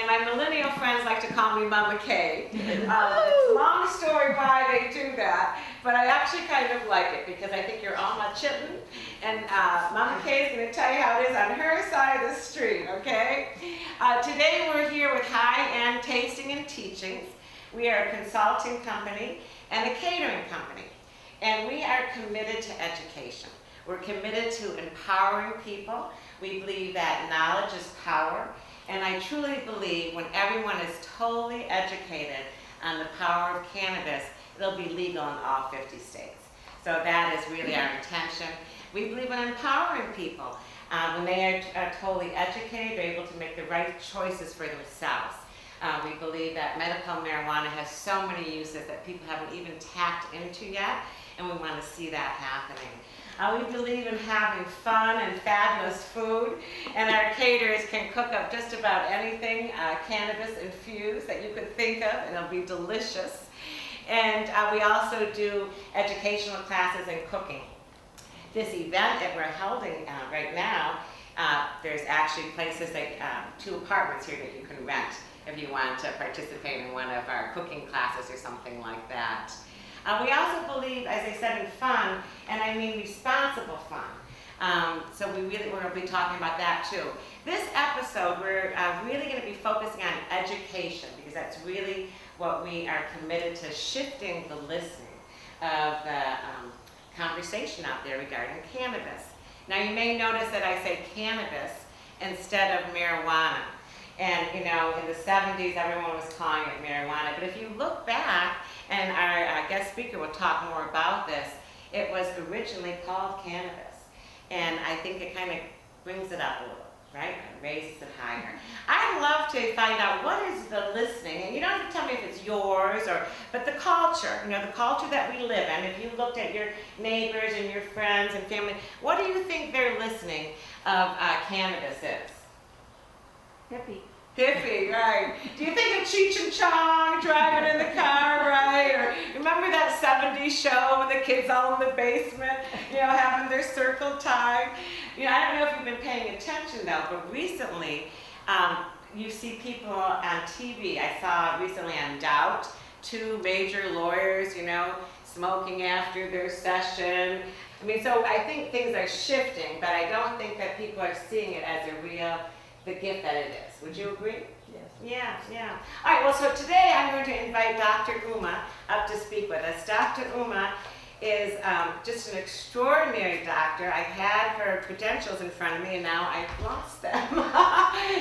And my millennial friends like to call me Mama K. It's a long story why they do that, but I actually kind of like it because I think you're all my children. And Mama K is going to tell you how it is on her side of the street, okay? Today we're here with high-end tasting and teachings. We are a consulting company and a catering company. And we are committed to education. We're committed to empowering people. We believe that knowledge is power. And I truly believe when everyone is totally educated on the power of cannabis, it'll be legal in all 50 states. So that is really our intention. We believe in empowering people. When they are totally educated, they're able to make the right choices for themselves. We believe that medical marijuana has so many uses that people haven't even tapped into yet, and we want to see that happening. We believe in having fun and fabulous food, and our caterers can cook up just about anything cannabis infused that you could think of, and it'll be delicious. And we also do educational classes in cooking. This event that we're holding right now, there's actually places like 2 apartments here that you can rent if you want to participate in one of our cooking classes or something like that. We also believe, as I said, in fun, and I mean responsible fun. So we're going to be talking about that too. This episode, we're really going to be focusing on education because that's really what we are committed to, shifting the listening of the conversation out there regarding cannabis. Now you may notice that I say cannabis instead of marijuana. And you know, in the 70s, everyone was calling it marijuana. But if you look back, and our guest speaker will talk more about this, it was originally called cannabis. And I think it kind of brings it up a little, right? Raises it higher. I'd love to find out what is the listening, and you don't have to tell me if it's yours, but the culture, you know, the culture that we live in. If you looked at your neighbors and your friends and family, what do you think their listening of cannabis is? Hippie. Hippie, right. Do you think of Cheech and Chong driving in the car, right? Or remember that 70s show with the kids all in the basement, you know, having their circle time? You know, I don't know if you've been paying attention though, but recently you see people on TV. I saw recently on Doubt, 2 major lawyers, you know, smoking after their session. I mean, so I think things are shifting, but I don't think that people are seeing it as the gift that it is. Would you agree? Yes. Yeah. All right, well, so today I'm going to invite Dr. Uma up to speak with us. Dr. Uma is just an extraordinary doctor. I had her credentials in front of me, and now I've lost them.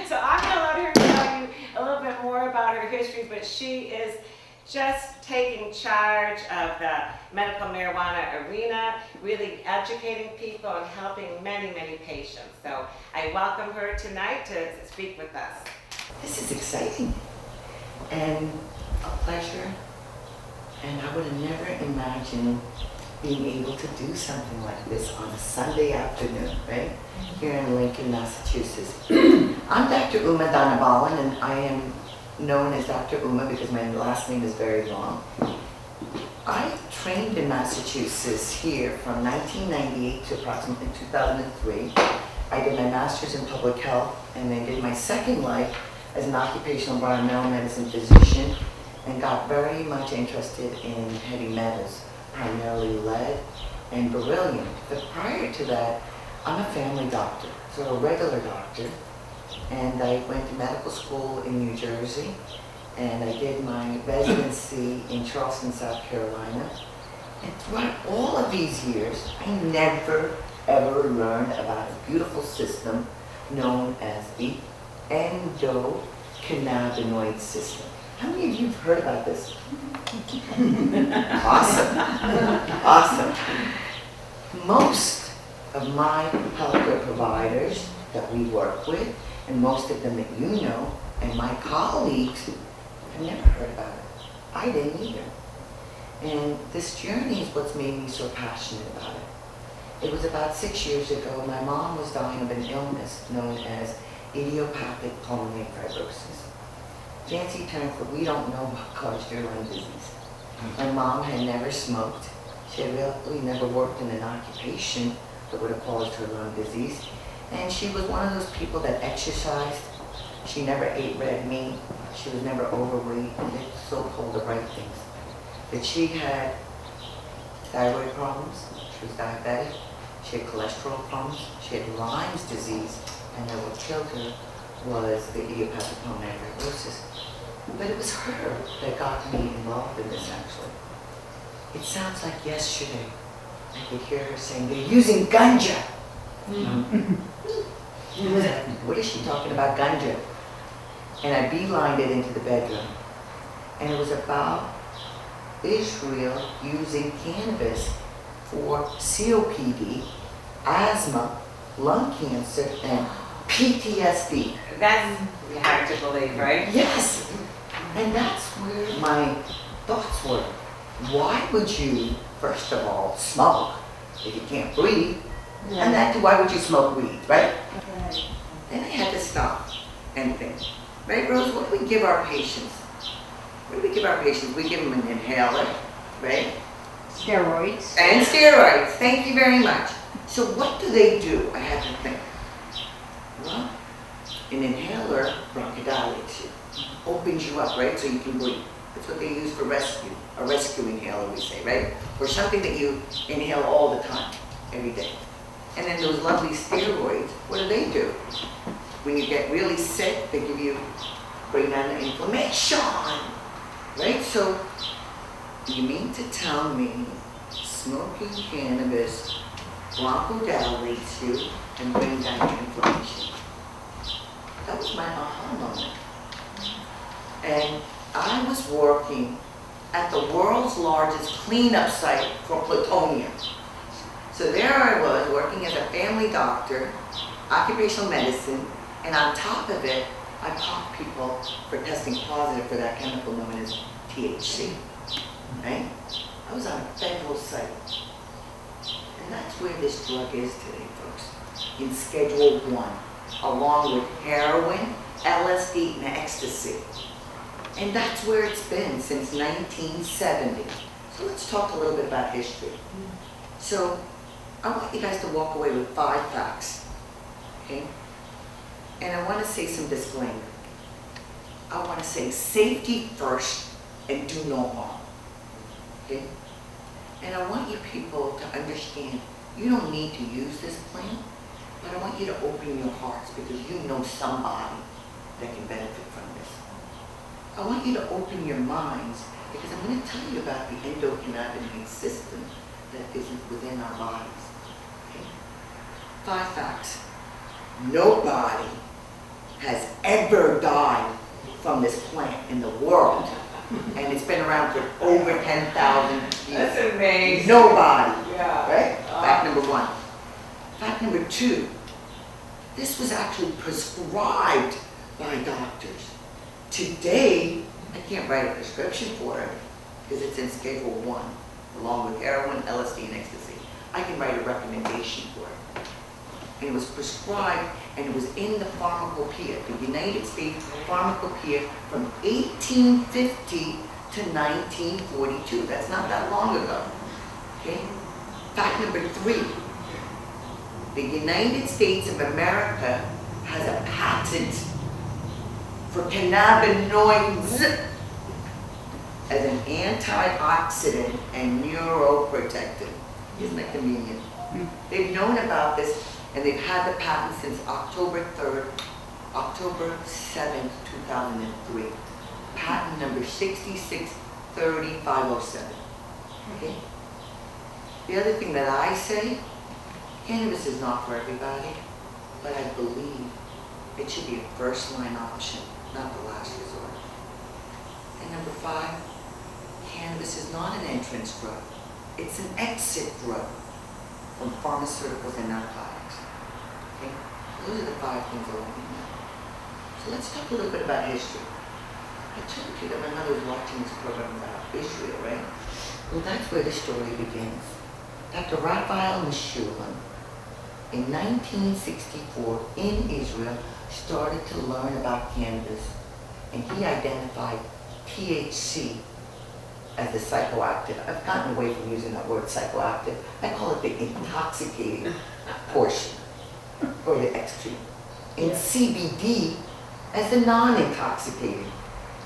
So I'm going to let her tell you a little bit more about her history, but she is just taking charge of the medical marijuana arena, really educating people and helping many, many patients. So I welcome her tonight to speak with us. This is exciting and a pleasure, and I would have never imagined being able to do something like this on a Sunday afternoon, right? Here in Lincoln, Massachusetts. I'm Dr. Uma Dhanabalan, and I am known as Dr. Uma because my last name is very long. I trained in Massachusetts here from 1998 to approximately 2003. I did my master's in public health and then did my second life as an occupational environmental medicine physician and got very much interested in heavy metals, primarily lead and beryllium. But prior to that, I'm a family doctor, so a regular doctor. And I went to medical school in New Jersey, and I did my residency in Charleston, South Carolina. And throughout all of these years, I never, ever learned about a beautiful system known as the endocannabinoid system. How many of you have heard about this? Awesome. Awesome. Most of my healthcare providers that we work with, and most of them that you know, and my colleagues have never heard about it. I didn't either. And this journey is what's made me so passionate about it. It was about 6 years ago, my mom was dying of an illness known as idiopathic pulmonary fibrosis. Fancy term for we don't know what caused your lung disease. My mom had never smoked. She had really never worked in an occupation that would have caused her lung disease. And she was one of those people that exercised She never ate red meat. She was never overweight. And they so-called the right things. That she had thyroid problems. She was diabetic. She had cholesterol problems. She had Lyme's disease. And then what killed her was the idiopathic pulmonary fibrosis. But it was her that got me involved in this, actually. It sounds like yesterday. I could hear her saying, they're using ganja. What is she talking about, ganja? And I beelined it into the bedroom. And it was about Israel using cannabis for COPD, asthma, lung cancer, and PTSD. That's hard to believe, right? Yes. And that's where my thoughts were. Why would you, first of all, smoke if you can't breathe? And then why would you smoke weed, right? Then I had to stop and think. Right, Rose? What do we give our patients? What do we give our patients? We give them an inhaler, right? Steroids. And steroids. Thank you very much. So what do they do? I had to think. Well, an inhaler bronchodilates you, opens you up, right, so you can breathe. That's what they use for rescue, a rescue inhaler, we say, right? Or something that you inhale all the time, every day. And then those lovely steroids, what do? When you get really sick, they give you, bring down the inflammation, right? So, you mean to tell me smoking cannabis bronchodilates you and brings down your inflammation? That was my aha moment. And I was working at the world's largest cleanup site for plutonium. So there I was working as a family doctor, occupational medicine, and on top of it, I caught people for testing positive for that chemical known as THC, right? I was on a federal site. And that's where this drug is today, folks, in Schedule 1, along with heroin, LSD, and ecstasy. And that's where it's been since 1970. So let's talk a little bit about history. So I want you guys to walk away with 5 facts, okay? And I want to say some disclaimer. I want to say safety first and do no harm, okay? And I want you people to understand you don't need to use this plant, but I want you to open your hearts because you know somebody that can benefit from this. I want you to open your minds because I'm going to tell you about the endocannabinoid system that is within our bodies. Okay? 5 facts. Nobody has ever died from this plant in the world. And it's been around for over 10,000 years. That's amazing. Nobody. Yeah. Right? Fact number 1. Fact number 2. This was actually prescribed by doctors. Today, I can't write a prescription for it because it's in Schedule 1, along with heroin, LSD, and ecstasy. I can write a recommendation for it. And it was prescribed, and it was in the pharmacopoeia, the United States Pharmacopoeia from 1850 to 1942. That's not that long ago. Okay? Fact number 3. The United States of America has a patent for cannabinoids as an antioxidant and neuroprotectant. Isn't that convenient? They've known about this and they've had the patent since October 7th, 2003. Patent number 6630507. Okay? The other thing that I say, cannabis is not for everybody, but I believe it should be a first-line option, not the last resort. And number 5, cannabis is not an entrance drug. It's an exit drug from pharmaceuticals and narcotics. Okay? Those are the 5 things I want you to know. So let's talk a little bit about history. I told you that my mother was watching this program about Israel, right? Well, that's where the story begins. Dr. Raphael Mechoulam, in 1964, in Israel, started to learn about cannabis, and he identified THC as the psychoactive. I've gotten away from using that word psychoactive. I call it the intoxicating portion, or the extreme. And CBD as the non-intoxicating,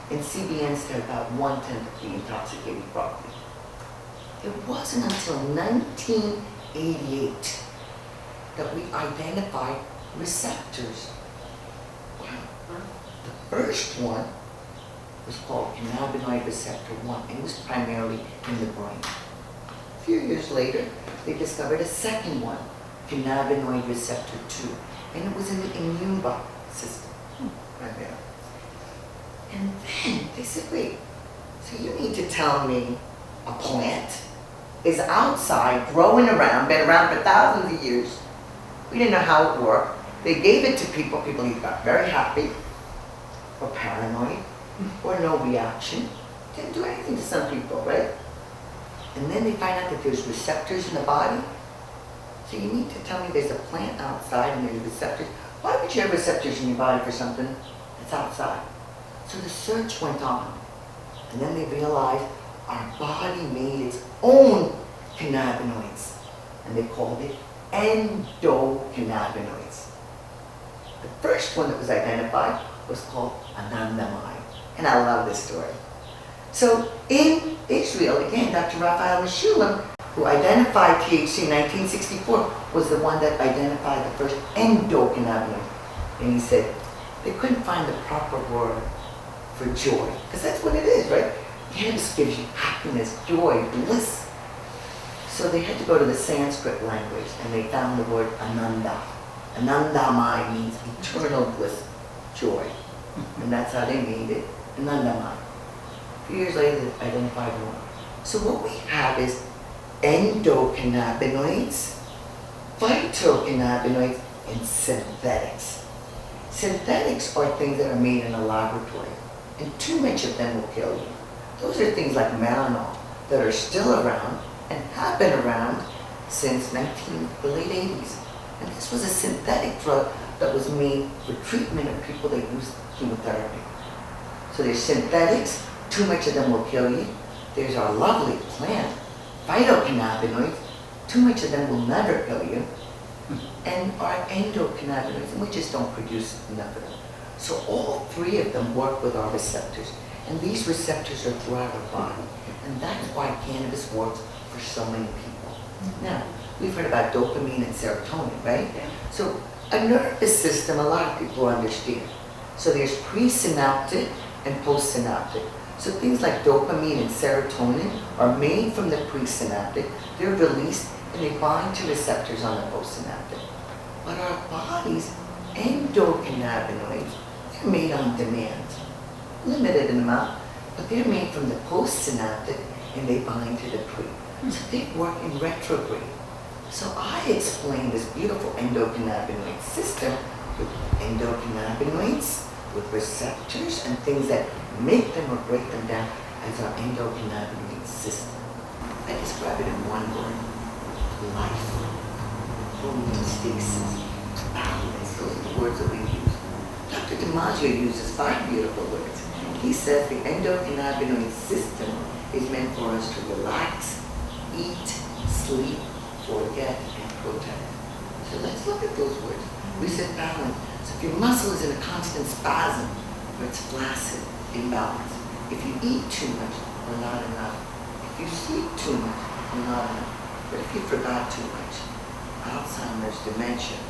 and CBNs to about 1/10 of the intoxicating property. It wasn't until 1988 that we identified receptors. Wow. The first one was called cannabinoid receptor 1, and it was primarily in the brain. A few years later, they discovered a second one, cannabinoid receptor 2, and it was in the immune system, right there. And then they said, wait, so you mean to tell me a plant is outside, growing around, been around for thousands of years. We didn't know how it worked. They gave it to people. People either got very happy or paranoid or no reaction. Didn't do anything to some people, right? And then they find out that there's receptors in the body. So you need to tell me there's a plant outside and there's receptors. Why would you have receptors in your body for something that's outside? So the search went on. And then they realized our body made its own cannabinoids. And they called it endocannabinoids. The first one that was identified was called anandamide. And I love this story. So in Israel, again, Dr. Raphael Meshulam, who identified THC in 1964, was the one that identified the first endocannabinoid. And he said they couldn't find the proper word for joy, because that's what it is, right? Cannabis gives you happiness, joy, bliss. So they had to go to the Sanskrit language, and they found the word ananda. Anandamai means eternal bliss, joy. And that's how they made it, anandamai. A few years later, they identified more. So what we have is endocannabinoids, phytocannabinoids, and synthetics. Synthetics are things that are made in a laboratory, and too much of them will kill you. Those are things like Marinol that are still around and have been around since the late 80s. And this was a synthetic drug that was made for treatment of people that use chemotherapy. So there's synthetics, too much of them will kill you. There's our lovely plant, phytocannabinoids, too much of them will never kill you. And our endocannabinoids, and we just don't produce enough of them. So all three of them work with our receptors. And these receptors are throughout our body. And that's why cannabis works for so many people. Now, we've heard about dopamine and serotonin, right? Yeah. So a nervous system, a lot of people understand. So there's presynaptic and postsynaptic. So things like dopamine and serotonin are made from the presynaptic. They're released and they bind to receptors on the postsynaptic. But our body's endocannabinoids, they're made on demand. Limited in amount, but they're made from the postsynaptic and they bind to the pre. So they work in retrograde. So I explain this beautiful endocannabinoid system with endocannabinoids, with receptors and things that make them or break them down as our endocannabinoid system. I describe it in one word: life, homeostasis, balance. Those are the words that we use. Dr. DiMaggio uses 5 beautiful words. He says the endocannabinoid system is meant for us to relax, eat, sleep, forget, and protect. So let's look at those words. We said balance. So if your muscle is in a constant spasm, or it's flaccid, imbalance. If you eat too much or not enough. If you sleep too much or not enough. What if you forgot too much? Alzheimer's, dementia.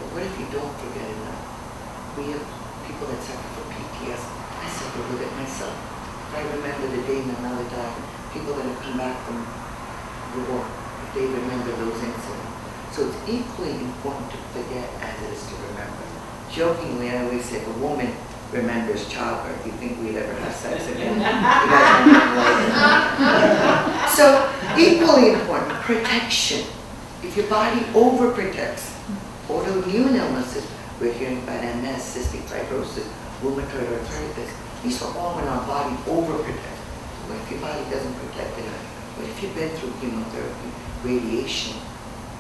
But what if you don't forget enough? We have people that suffer from PTSD. I suffer with it myself. If I remember the day my mother died, people that have come back from war, if they remember those incidents. So it's equally important to forget as it is to remember. Jokingly, I always say, if a woman remembers childbirth, you think we'd ever have sex again? You guys don't like it. So, equally important, protection. If your body overprotects, autoimmune illnesses, we're hearing about MS, cystic fibrosis, rheumatoid arthritis. These are all when our body overprotects. What if your body doesn't protect enough? What if you've been through chemotherapy, radiation,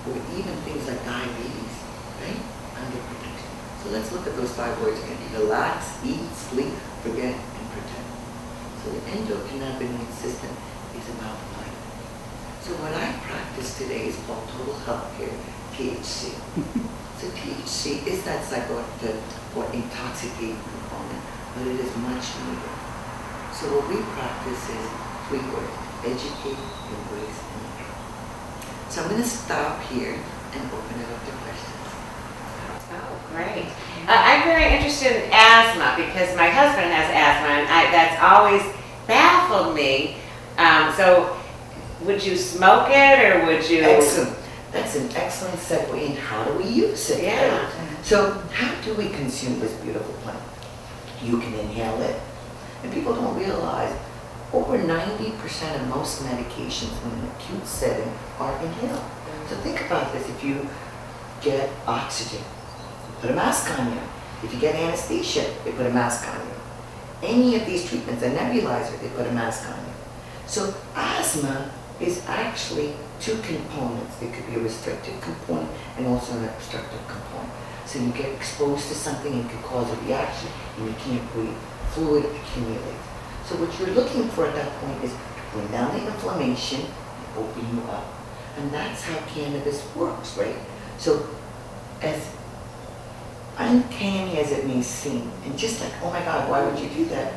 or even things like diabetes, right? Under protection. So let's look at those 5 words again. Relax, eat, sleep, forget, and protect. So the endocannabinoid system is about life. So what I practice today is called total health care, THC. So THC is that psychoactive or intoxicating component, but it is much needed. So what we practice is three words: educate, embrace, and control. So I'm going to stop here and open it up to questions. Oh, great. I'm very interested in asthma because my husband has asthma and that's always baffled me. So would you smoke it or would you? Excellent. That's an excellent segue in how do we use it. Yeah. Right? So how do we consume this beautiful plant? You can inhale it. And people don't realize over 90% of most medications in an acute setting are inhaled. So think about this. If you get oxygen, put a mask on you. If you get anesthesia, they put a mask on you. Any of these treatments, a nebulizer, they put a mask on you. So asthma is actually two components. There could be a restrictive component and also an obstructive component. So you get exposed to something and it could cause a reaction and you can't breathe. Fluid accumulates. So what you're looking for at that point is to bring down the inflammation and open you up. And that's how cannabis works, right? So as uncanny as it may seem, and just like, oh my God, why would you do that?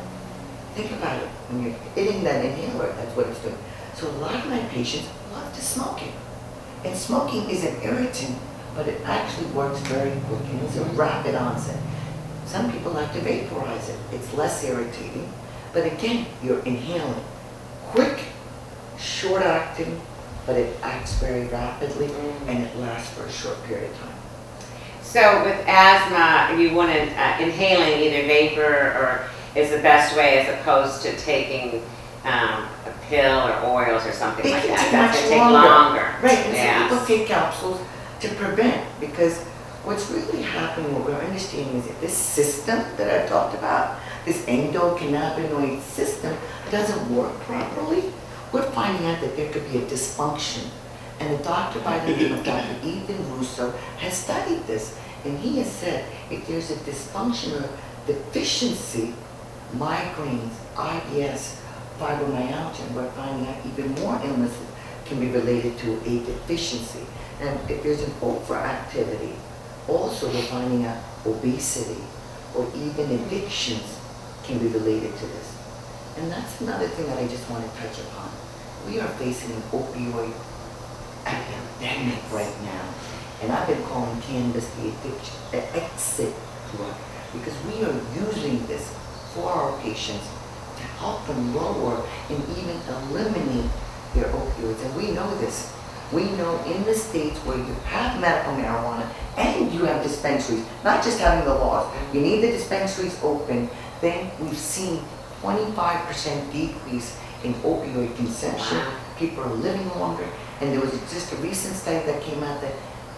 Think about it. When you're hitting that inhaler, that's what it's doing. So a lot of my patients love to smoke it. And smoking is an irritant, but it actually works very quick and it's a rapid onset. Some people like to vaporize it. It's less irritating. But again, you're inhaling. Quick, short acting, but it acts very rapidly and it lasts for a short period of time. So with asthma, you want to inhaling either vapor or is the best way as opposed to taking a pill or oils or something They like can that. take That's much going to take longer. Right, and Yeah. some people take capsules to prevent, because what's really happening, what we're understanding is that this system that I've talked about, this endocannabinoid system, doesn't work properly. We're finding out that there could be a dysfunction. And a doctor by the name of Dr. Ethan Russo has studied this. And he has said if there's a dysfunction or deficiency, migraines, IBS, fibromyalgia, and we're finding out even more illnesses can be related to a deficiency. And if there's an overactivity, also we're finding out obesity or even addictions can be related to this. And that's another thing that I just want to touch upon. We are facing an opioid epidemic right now. And I've been calling cannabis the addiction, the exit drug, because we are using this for our patients to help them lower and even eliminate their opioids. And we know this. We know in the states where you have medical marijuana and you have dispensaries, not just having the laws, you need the dispensaries open, then we've seen 25% decrease in opioid consumption. Wow. People are living longer. And there was just a recent study that came out that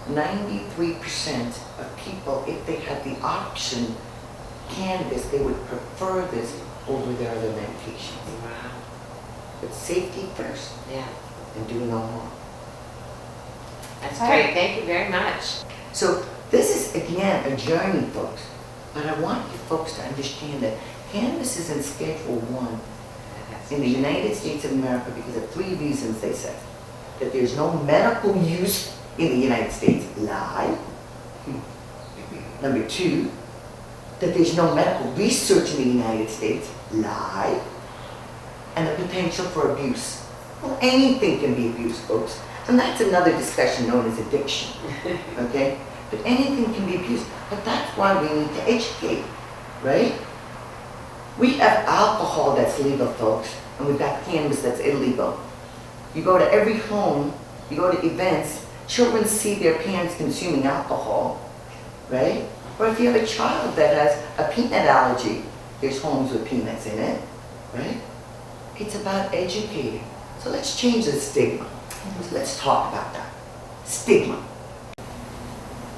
93% of people, if they had the option, cannabis, they would prefer this over their other medications. Wow. But safety first Yeah. and do no more. That's great. Thank you very much. So this is, again, a journey, folks. But I want you folks to understand that cannabis is in Schedule 1 in the United States of America because of 3 reasons, they said. That there's no medical use in the United States, lie. Number 2, that there's no medical research in the United States, lie. And the potential for abuse. Well, anything can be abused, folks. And that's another discussion known as addiction, okay? But anything can be abused. But that's why we need to educate, right? We have alcohol that's legal, folks, and we've got cannabis that's illegal. You go to every home, you go to events, children see their parents consuming alcohol, right? Or if you have a child that has a peanut allergy, there's homes with peanuts in it, right? It's about educating. So let's change the stigma. So let's talk about that. Stigma.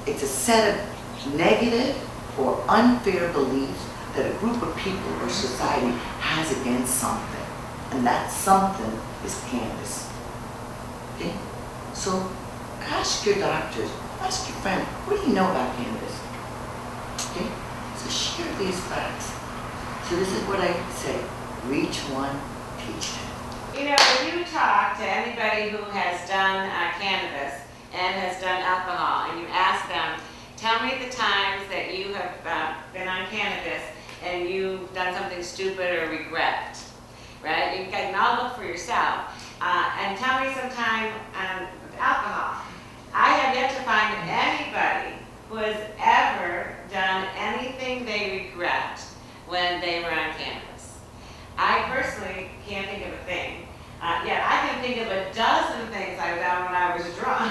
It's a set of negative or unfair beliefs that a group of people or society has against something. And that something is cannabis. Okay? So ask your doctors, ask your friend, what do you know about cannabis? Okay? So share these facts. So this is what I say, reach one, teach 10. You know, when you talk to anybody who has done cannabis, and has done alcohol, and you ask them, tell me the times that you have been on cannabis and you've done something stupid or regret, right? You can all look for yourself. And tell me some time with alcohol. I have yet to find anybody who has ever done anything they regret when they were on cannabis. I personally can't think of a thing. Yet I can think of a dozen things I've done when I was drunk.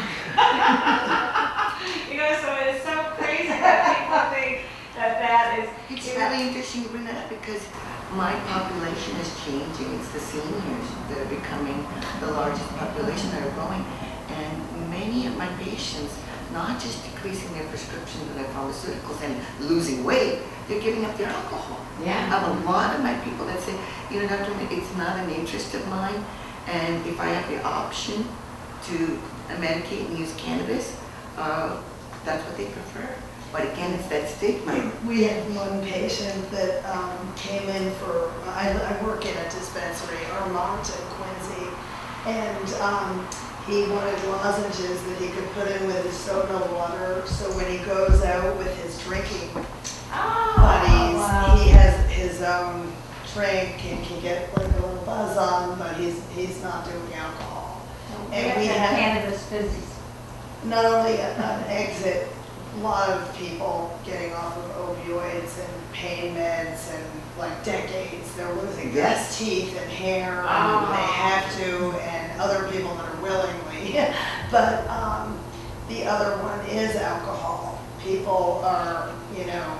You know, so it's so crazy that people think that is. It's really interesting you bring that up because my population is changing. It's the seniors that are becoming the largest population that are growing. And many of my patients, not just decreasing their prescriptions and their pharmaceuticals and losing weight, they're giving up their alcohol. Yeah. I have a lot of my people that say, you know, Dr. It's not an interest of mine. And if I have the option to medicate and use cannabis, that's what they prefer. But again, it's that stigma. We had one patient that came in for, I work in a dispensary, Armont in Quincy, and he wanted lozenges that he could put in with his soda water, so when he goes out with his drinking buddies, wow. he has his own drink and can get like a little buzz on, but he's not doing alcohol. And we had Cannabis physics. not only an exit, a lot of people getting off of opioids and pain meds and like decades, they're losing Yes. teeth and hair, Oh. and they have to, and other people that are willingly. But the other one is alcohol. People are, you know,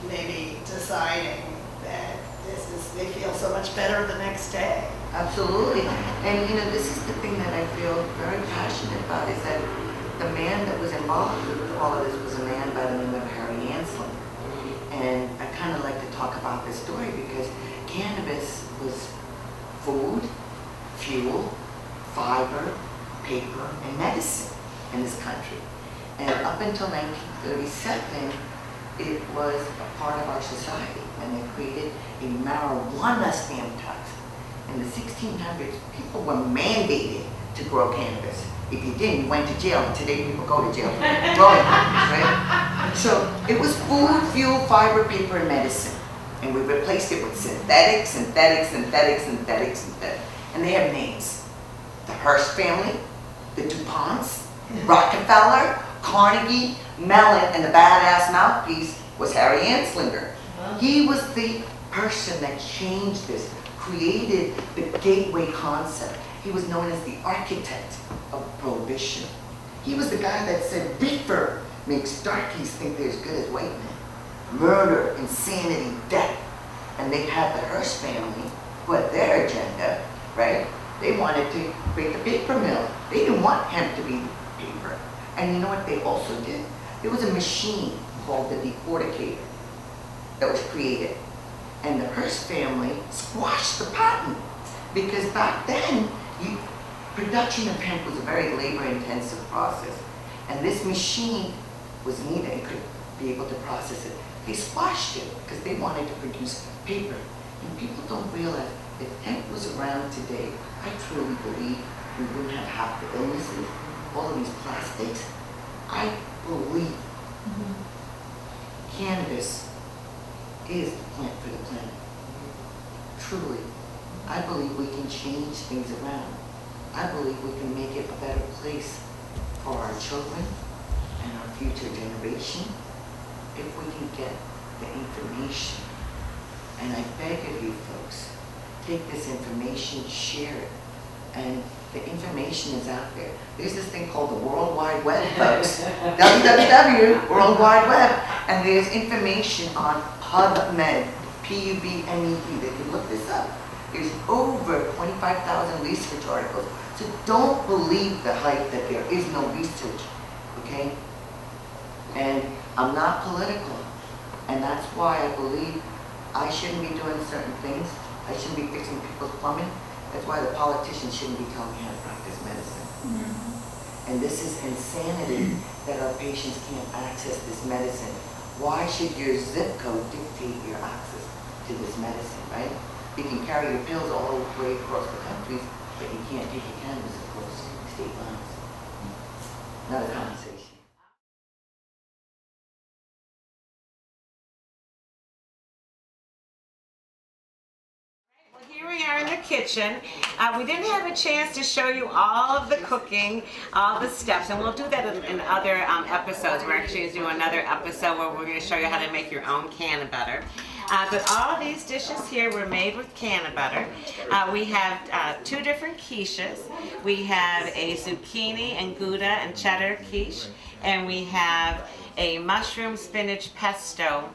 maybe deciding that they feel so much better the next day. Absolutely. And you know, this is the thing that I feel very passionate about is that the man that was involved with all of this was a man by the name of Harry Anslinger. And I kind of like to talk about this story because cannabis was food, fuel, fiber, paper, and medicine in this country. And up until 1937, it was a part of our society, and they created a marijuana stamp tax. In the 1600s, people were mandated to grow cannabis. If you didn't, you went to jail, and today people go to jail for growing cannabis, right? So it was food, fuel, fiber, paper, and medicine. And we replaced it with synthetics. And they have names. The Hearst family, the DuPonts, Rockefeller, Carnegie, Mellon, and the badass mouthpiece was Harry Anslinger. He was the person that changed this, created the gateway concept. He was known as the architect of prohibition. He was the guy that said reefer makes darkies think they're as good as white men. Murder, insanity, death. And they had the Hearst family who had their agenda, right? They wanted to create the paper mill. They didn't want hemp to be paper. And you know what they also did? There was a machine called the decorticator that was created. And the Hearst family squashed the patent because back then, production of hemp was a very labor-intensive process. And this machine was needed and could be able to process it. They squashed it because they wanted to produce paper. And people don't realize if hemp was around today, I truly believe we wouldn't have half the illnesses, all of these plastics. I believe cannabis is the plant for the planet. Truly. I believe we can change things around. I believe we can make it a better place for our children and our future generation if we can get the information. And I beg of you folks, take this information, share it. And the information is out there. There's this thing called the World Wide Web, folks. www, World Wide Web. And there's information on PubMed, P-U-B-M-E-D. They can look this up. There's over 25,000 research articles. So don't believe the hype that there is no research, okay? And I'm not political. And that's why I believe I shouldn't be doing certain things. I shouldn't be fixing people's plumbing. That's why the politicians shouldn't be telling me how to practice medicine. And this is insanity that our patients can't access this medicine. Why should your zip code dictate your access to this medicine, right? You can carry your pills all the way across the country, but you can't take your cannabis across state lines. not a conversation. Well, here we are in the kitchen. We didn't have a chance to show you all of the cooking, all the steps, and we'll do that in other episodes. We're actually going to do another episode where we're going to show you how to make your own canna butter. But all of these dishes here were made with canna butter. We have 2 different quiches. We have a zucchini and Gouda and cheddar quiche, and we have a mushroom spinach pesto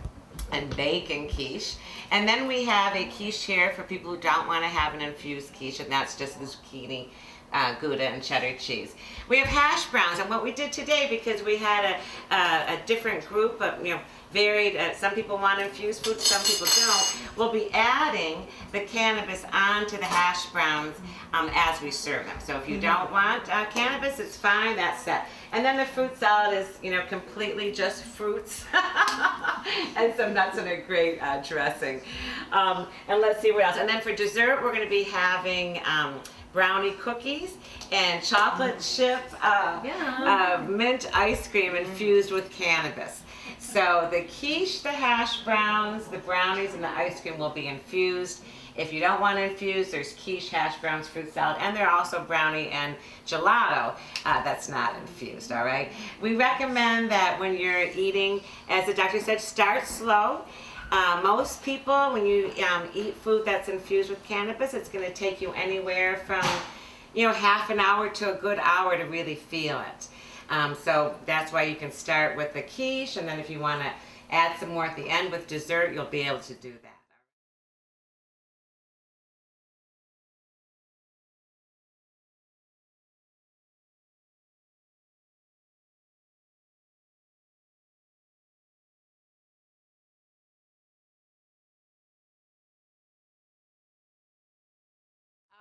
and bacon quiche. And then we have a quiche here for people who don't want to have an infused quiche, and that's just the zucchini, Gouda, and cheddar cheese. We have hash browns, and what we did today, because we had a different group of, varied, some people want infused food, some people don't, we'll be adding the cannabis onto the hash browns as we serve them. So if you don't want cannabis, it's fine, that's set. And then the fruit salad is, completely just fruits and some nuts and a great dressing. And let's see what else. And then for dessert, we're going to be having brownie cookies and chocolate chip mint ice cream infused with cannabis. So the quiche, the hash browns, the brownies, and the ice cream will be infused. If you don't want to infuse, there's quiche, hash browns, fruit salad, and there are also brownie and gelato that's not infused, all right? We recommend that when you're eating, as the doctor said, start slow. Most people, when you eat food that's infused with cannabis, it's going to take you anywhere from, half an hour to a good hour to really feel it. So that's why you can start with the quiche, and then if you want to add some more at the end with dessert, you'll be able to do that.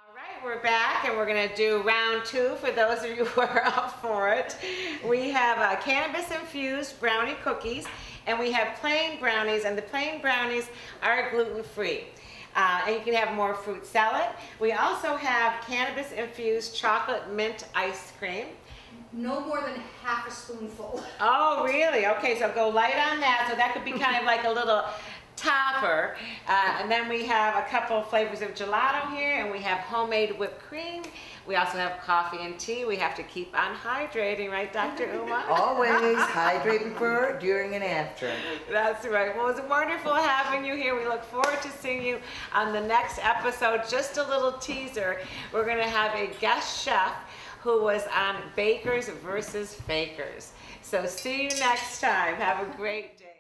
All right, we're back, and we're going to do round 2 for those of you who are up for it. We have cannabis-infused brownie cookies, and we have plain brownies, and the plain brownies are gluten-free. And you can have more fruit salad. We also have cannabis-infused chocolate mint ice cream. No more than half a spoonful. Oh, really? Okay, so go light on that. So that could be kind of like a little topper. And then we have a couple of flavors of gelato here, and we have homemade whipped cream. We also have coffee and tea. We have to keep on hydrating, right, Dr. Uma? Always hydrate before, during, and after. That's right. Well, it was wonderful having you here. We look forward to seeing you on the next episode. Just a little teaser. We're going to have a guest chef who was on Bakers versus Fakers. So see you next time. Have a great day.